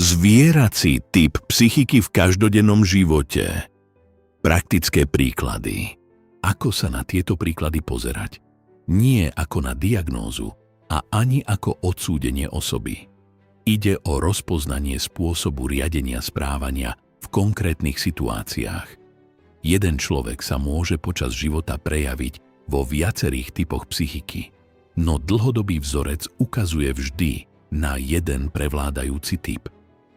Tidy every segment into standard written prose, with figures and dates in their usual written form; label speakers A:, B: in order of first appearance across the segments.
A: Zvierací typ psychiky v každodennom živote. Praktické príklady. Ako sa na tieto príklady pozerať? Nie ako na diagnózu a ani ako odsúdenie osoby. Ide o rozpoznanie spôsobu riadenia správania v konkrétnych situáciách. Jeden človek sa môže počas života prejaviť vo viacerých typoch psychiky, no dlhodobý vzorec ukazuje vždy na jeden prevládajúci typ.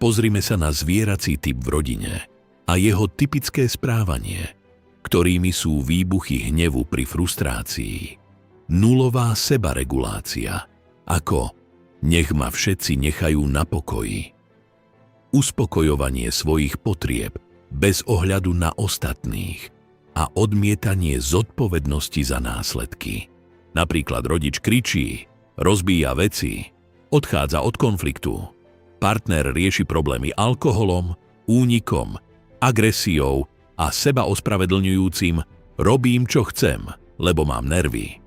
A: Pozrime sa na zvierací typ v rodine a jeho typické správanie, ktorými sú výbuchy hnevu pri frustrácii, nulová sebaregulácia, ako nech ma všetci nechajú na pokoji, uspokojovanie svojich potrieb bez ohľadu na ostatných a odmietanie zodpovednosti za následky. Napríklad rodič kričí, rozbíja veci, odchádza od konfliktu. Partner rieši problémy alkoholom, únikom, agresiou a seba ospravedlňujúcim robím, čo chcem, lebo mám nervy.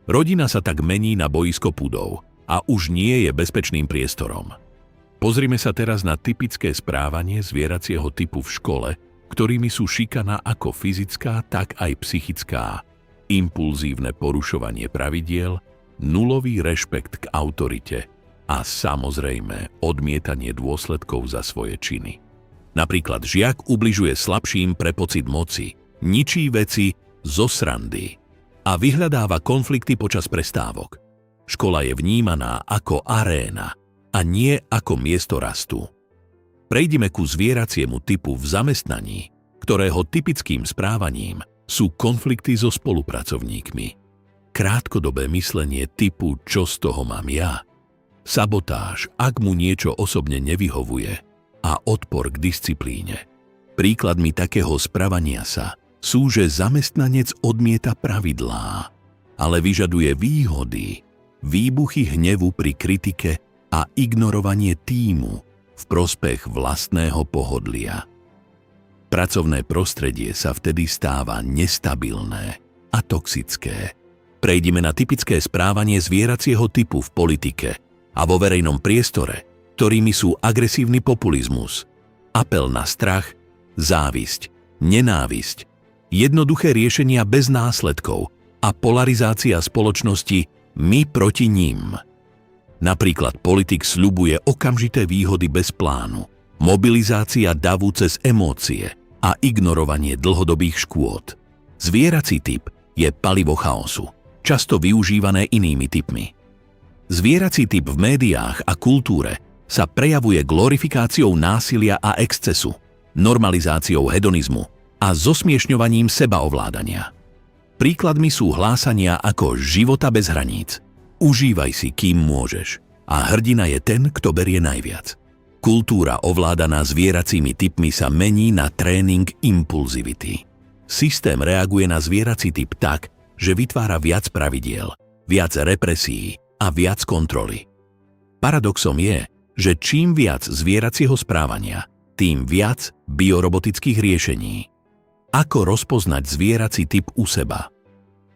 A: Rodina sa tak mení na bojisko pudov a už nie je bezpečným priestorom. Pozrime sa teraz na typické správanie zvieracieho typu v škole, ktorými sú šikana ako fyzická, tak aj psychická, impulzívne porušovanie pravidiel, nulový rešpekt k autorite a samozrejme odmietanie dôsledkov za svoje činy. Napríklad žiak ubližuje slabším pre pocit moci, ničí veci zo srandy a vyhľadáva konflikty počas prestávok. Škola je vnímaná ako aréna a nie ako miesto rastu. Prejdime ku zvieraciemu typu v zamestnaní, ktorého typickým správaním sú konflikty so spolupracovníkmi. Krátkodobé myslenie typu čo z toho mám ja, sabotáž, ak mu niečo osobne nevyhovuje a odpor k disciplíne. Príkladmi takého správania sa sú, že zamestnanec odmieta pravidlá, ale vyžaduje výhody, výbuchy hnevu pri kritike a ignorovanie tímu v prospech vlastného pohodlia. Pracovné prostredie sa vtedy stáva nestabilné a toxické. Prejdime na typické správanie zvieracieho typu v politike a vo verejnom priestore, ktorými sú agresívny populizmus, apel na strach, závisť, nenávisť, jednoduché riešenia bez následkov a polarizácia spoločnosti my proti ním. Napríklad politik sľubuje okamžité výhody bez plánu, mobilizácia davu cez emócie a ignorovanie dlhodobých škôd. Zvierací typ je palivo chaosu, často využívané inými typmi. Zvierací typ v médiách a kultúre sa prejavuje glorifikáciou násilia a excesu, normalizáciou hedonizmu a zosmiešňovaním sebaovládania. Príkladmi sú hlásania ako života bez hraníc, užívaj si, kým môžeš a hrdina je ten, kto berie najviac. Kultúra ovládaná zvieracími typmi sa mení na tréning impulzivity. Systém reaguje na zvierací typ tak, že vytvára viac pravidiel, viac represií a viac kontroly. Paradoxom je, že čím viac zvieracieho správania, tým viac biorobotických riešení. Ako rozpoznať zvierací typ u seba?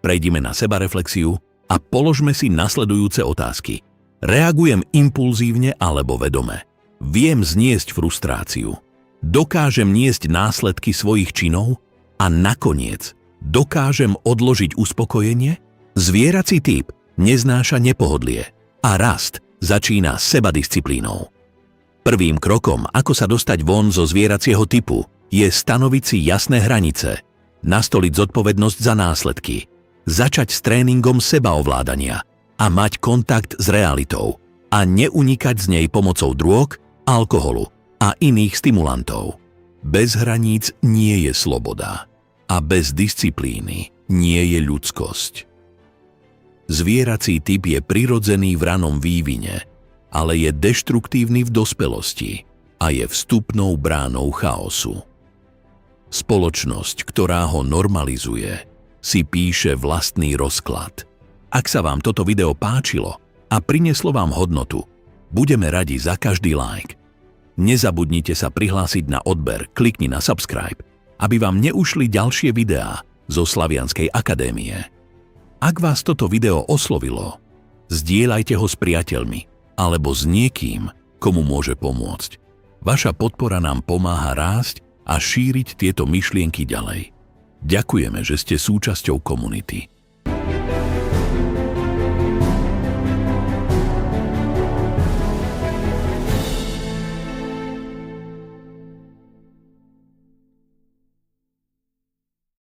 A: Prejdime na sebareflexiu a položme si nasledujúce otázky. Reagujem impulzívne alebo vedome? Viem zniesť frustráciu? Dokážem niesť následky svojich činov? A nakoniec, dokážem odložiť uspokojenie? Zvierací typ neznáša nepohodlie a rast začína sebadisciplínou. Prvým krokom, ako sa dostať von zo zvieracieho typu, je stanoviť si jasné hranice, nastoliť zodpovednosť za následky, začať s tréningom sebaovládania a mať kontakt s realitou a neunikať z nej pomocou drog, alkoholu a iných stimulantov. Bez hraníc nie je sloboda a bez disciplíny nie je ľudskosť. Zvierací typ je prirodzený v ranom vývine, ale je deštruktívny v dospelosti a je vstupnou bránou chaosu. Spoločnosť, ktorá ho normalizuje, si píše vlastný rozklad. Ak sa vám toto video páčilo a prinieslo vám hodnotu, budeme radi za každý like. Nezabudnite sa prihlásiť na odber, klikni na subscribe, aby vám neušli ďalšie videá zo Slavianskej akadémie. Ak vás toto video oslovilo, zdieľajte ho s priateľmi alebo s niekým, komu môže pomôcť. Vaša podpora nám pomáha rásť a šíriť tieto myšlienky ďalej. Ďakujeme, že ste súčasťou komunity.